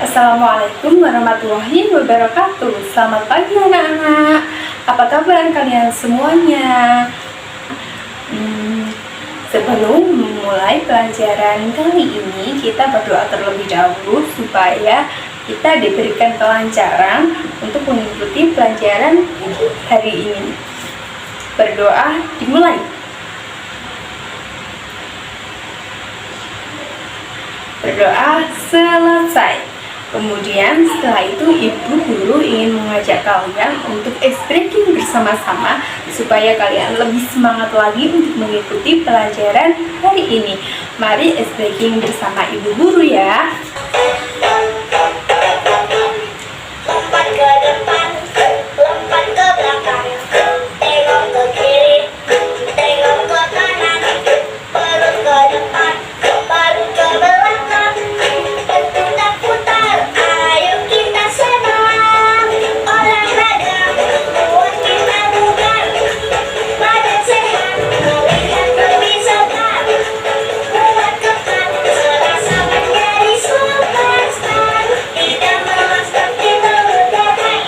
Assalamualaikum warahmatullahi wabarakatuh. Selamat pagi anak-anak. Apa kabar kalian semuanya? Sebelum memulai pelajaran kali ini, kita berdoa terlebih dahulu supaya kita diberikan kelancaran untuk mengikuti pelajaran hari ini. Berdoa dimulai. Berdoa selesai. Kemudian setelah itu ibu guru ingin mengajak kalian untuk ice breaking bersama-sama supaya kalian lebih semangat lagi untuk mengikuti pelajaran hari ini. Mari ice breaking bersama ibu guru ya. Lompat ke depan, lompat ke belakang, tengok ke kiri, tengok ke kanan, perut ke depan, perut ke belakang, putar-putar, ayo kita senang, olahraga, buat kita bugar, badan sehat, melihat lebih segar, buat kekal, serasa menjadi superstar, tidak lemas tapi terudahai.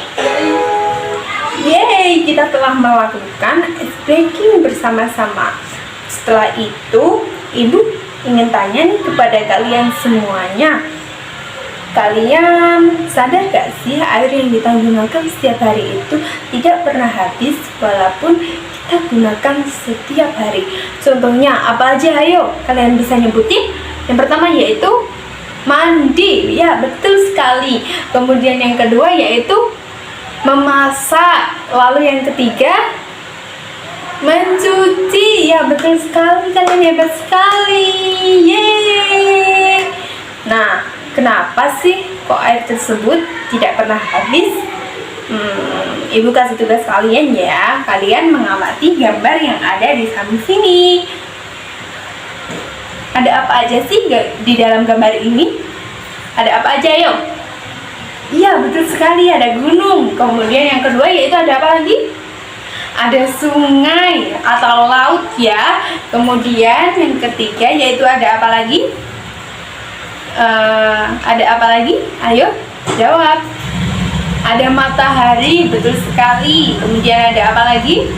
Yeay, kita telah melakukan ice breaking bersama-sama. Setelah itu, ibu ingin tanya nih kepada kalian semuanya. Kalian sadar gak sih air yang kita gunakan setiap hari itu tidak pernah habis walaupun kita gunakan setiap hari. Contohnya apa aja? Ayo, kalian bisa nyebutin. Yang pertama yaitu mandi. Ya, betul sekali. Kemudian yang kedua yaitu memasak. Lalu yang ketiga mencuci. Ya, betul sekali, kalian hebat sekali. Yeay. Nah, kenapa sih kok air tersebut tidak pernah habis? Ibu kasih tugas kalian ya. Kalian mengamati gambar yang ada di samping sini. Ada apa aja sih di dalam gambar ini? Ada apa aja, yuk? Iya, betul sekali, ada gunung. Kemudian yang kedua yaitu ada apa lagi? Ada sungai atau laut ya. Kemudian yang ketiga yaitu ada apa lagi? Ada apa lagi? Ayo jawab. Ada matahari, betul sekali. Kemudian ada apa lagi?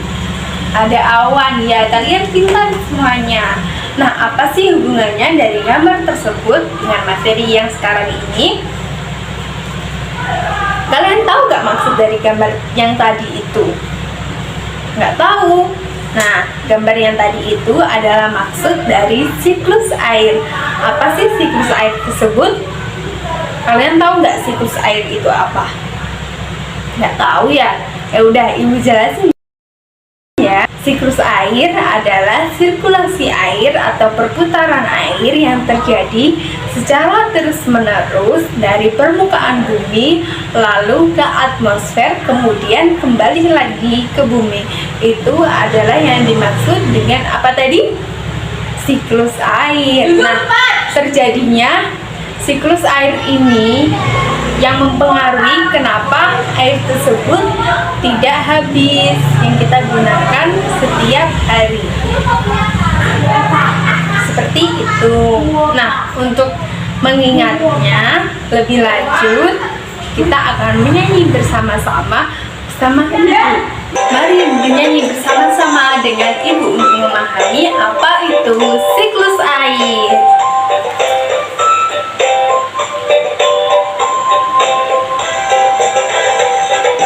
Ada awan ya. Kalian pintar semuanya. Nah, apa sih hubungannya dari gambar tersebut dengan materi yang sekarang ini? Kalian tahu gak maksud dari gambar yang tadi itu? Nggak tahu. Nah, gambar yang tadi itu adalah maksud dari siklus air. Apa sih siklus air tersebut? Kalian tahu nggak siklus air itu apa? Nggak tahu ya? Ya udah, ibu jelasin ya. Siklus air adalah sirkulasi air atau perputaran air yang terjadi secara terus-menerus dari permukaan bumi lalu ke atmosfer kemudian kembali lagi ke bumi. Itu adalah yang dimaksud dengan apa tadi? Siklus air. Nah, terjadinya siklus air ini yang mempengaruhi kenapa air tersebut tidak habis yang kita gunakan setiap hari. Seperti itu. Nah, untuk mengingatnya lebih lanjut, kita akan menyanyi bersama-sama bersama ibu. Mari menyanyi bersama-sama dengan ibu untuk memahami apa itu siklus air.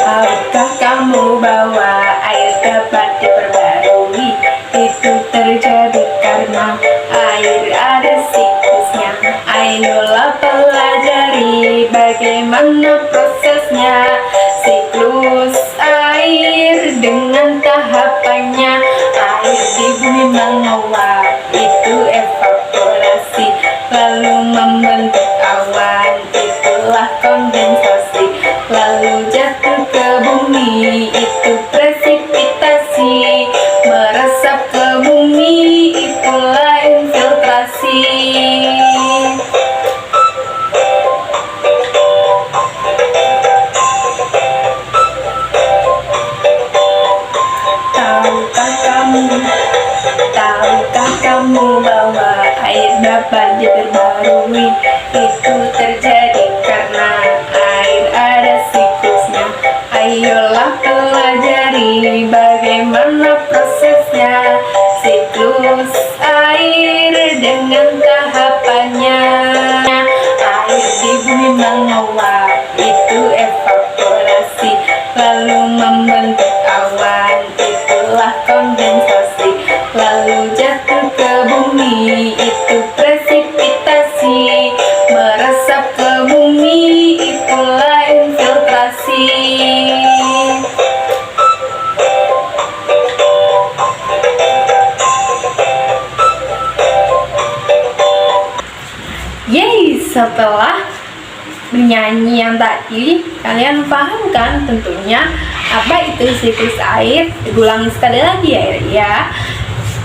Tahukah kamu bahwa air dapat diperbarui? Itu terjadi karena air ada siklusnya. Ayolah pelajari bagaimana prosesnya. Siklus air dengan tahapannya. Air di bumi menguap, itu evaporasi, lalu membentuk awan, itulah kondensasi, lalu jatuh ke bumi, itu presipitasi, meresap ke bumi, itulah infiltrasi. siklus air dengan tahapannya. Air di bumi menguap, itu evaporasi, lalu membentuk awan, itulah kondensasi, lalu jatuh ke bumi, itu presipitasi, meresap ke bumi, itulah infiltrasi. Yeay, setelah bernyanyi yang tadi, kalian paham kan tentunya apa itu siklus air? Diulangi sekali lagi ya.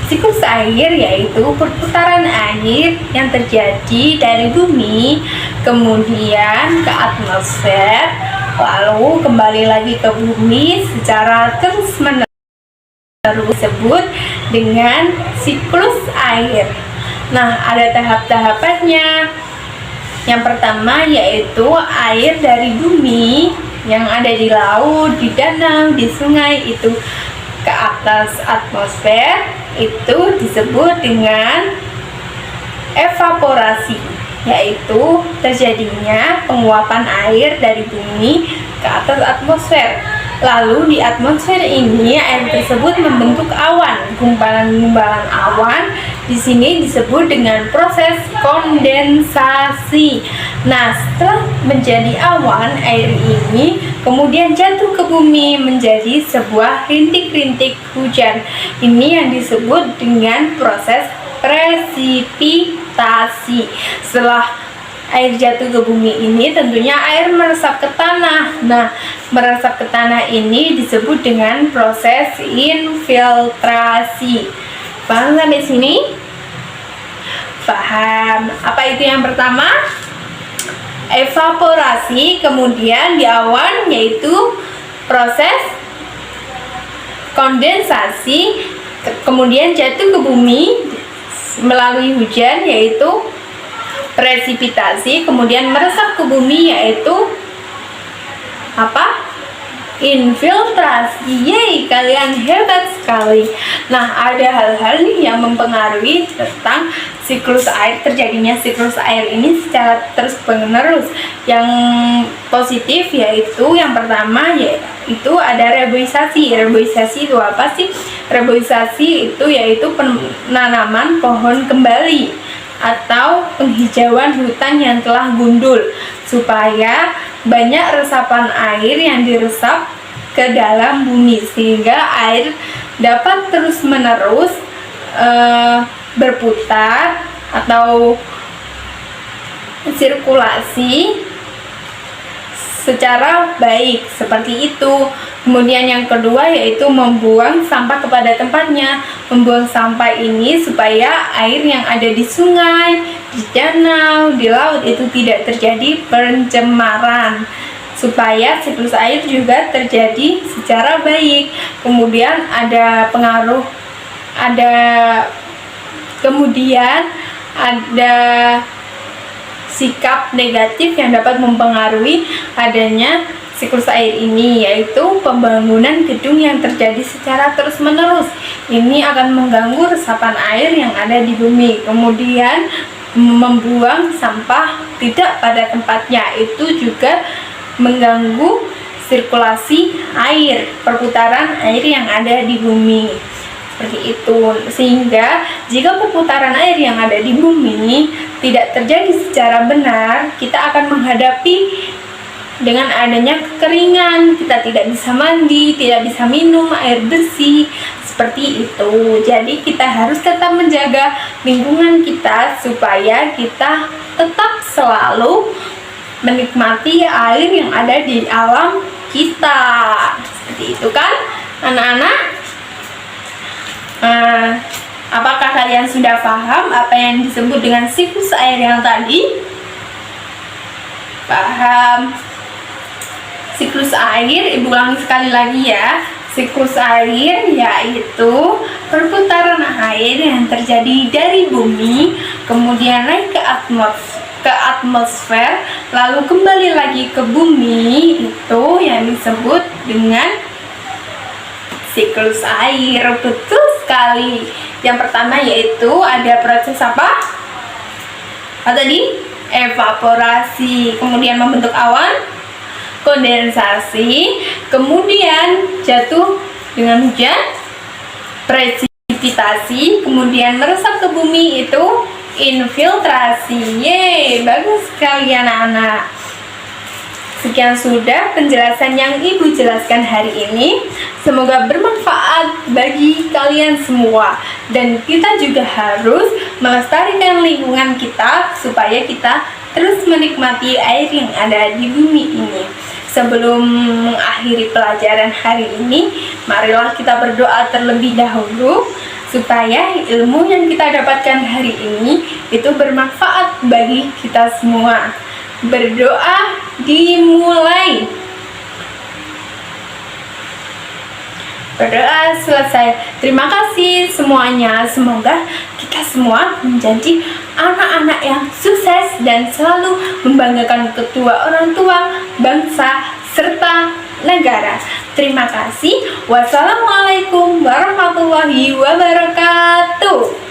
Siklus air yaitu perputaran air yang terjadi dari bumi, kemudian ke atmosfer, lalu kembali lagi ke bumi secara terus-menerus, disebut dengan siklus air. Nah, ada tahap-tahapannya. Yang pertama yaitu air dari bumi yang ada di laut, di danau, di sungai itu ke atas atmosfer, itu disebut dengan evaporasi, yaitu terjadinya penguapan air dari bumi ke atas atmosfer. Lalu di atmosfer ini air tersebut membentuk awan, gumpalan-gumpalan awan. Di sini disebut dengan proses kondensasi. Nah, setelah menjadi awan, air ini kemudian jatuh ke bumi menjadi sebuah rintik-rintik hujan. Ini yang disebut dengan proses presipitasi. Setelah air jatuh ke bumi ini, tentunya air meresap ke tanah. Nah, meresap ke tanah ini disebut dengan proses infiltrasi. Paham sampai sini? Paham. Apa itu yang pertama? Evaporasi, kemudian di awan yaitu proses kondensasi, kemudian jatuh ke bumi melalui hujan yaitu presipitasi, kemudian meresap ke bumi yaitu apa? Infiltrasi. Yeay, kalian hebat sekali. Nah, ada hal-hal nih yang mempengaruhi tentang siklus air, terjadinya siklus air ini secara terus-menerus. Yang positif yaitu yang pertama yaitu ada reboisasi. Reboisasi itu apa sih? Reboisasi itu yaitu penanaman pohon kembali atau penghijauan hutan yang telah gundul supaya banyak resapan air yang diresap ke dalam bumi sehingga air dapat terus-menerus berputar atau sirkulasi secara baik, seperti itu. Kemudian yang kedua yaitu membuang sampah kepada tempatnya. Membuang sampah ini supaya air yang ada di sungai, di danau, di laut itu tidak terjadi pencemaran, supaya siklus air juga terjadi secara baik. Kemudian ada sikap negatif yang dapat mempengaruhi adanya siklus air ini, yaitu pembangunan gedung yang terjadi secara terus-menerus. Ini akan mengganggu resapan air yang ada di bumi. Kemudian membuang sampah tidak pada tempatnya, itu juga mengganggu sirkulasi air, perputaran air yang ada di bumi. Seperti itu, sehingga jika perputaran air yang ada di bumi tidak terjadi secara benar, kita akan menghadapi dengan adanya kekeringan, kita tidak bisa mandi, tidak bisa minum air bersih, seperti itu. Jadi kita harus tetap menjaga lingkungan kita supaya kita tetap selalu menikmati air yang ada di alam kita. Seperti itu kan, anak-anak? Apakah kalian sudah paham apa yang disebut dengan siklus air yang tadi? Paham? Siklus air, ibu ulangi sekali lagi ya. Siklus air yaitu perputaran air yang terjadi dari bumi, kemudian naik ke atmosfer, lalu kembali lagi ke bumi, itu yang disebut dengan siklus air. Betul sekali. Yang pertama yaitu ada proses apa? Tadi evaporasi, kemudian membentuk awan, kondensasi, kemudian jatuh dengan hujan, presipitasi, kemudian meresap ke bumi itu infiltrasi. Yeay, bagus sekali anak-anak. Sekian sudah penjelasan yang Ibu jelaskan hari ini. Semoga bermanfaat bagi kalian semua. Dan kita juga harus melestarikan lingkungan kita supaya kita terus menikmati air yang ada di bumi ini. Sebelum mengakhiri pelajaran hari ini, marilah kita berdoa terlebih dahulu supaya ilmu yang kita dapatkan hari ini itu bermanfaat bagi kita semua. Berdoa dimulai. Berdoa selesai. Terima kasih semuanya. Semoga kita semua menjadi anak-anak yang sukses dan selalu membanggakan kedua orang tua, bangsa, serta negara. Terima kasih. Wassalamualaikum warahmatullahi wabarakatuh.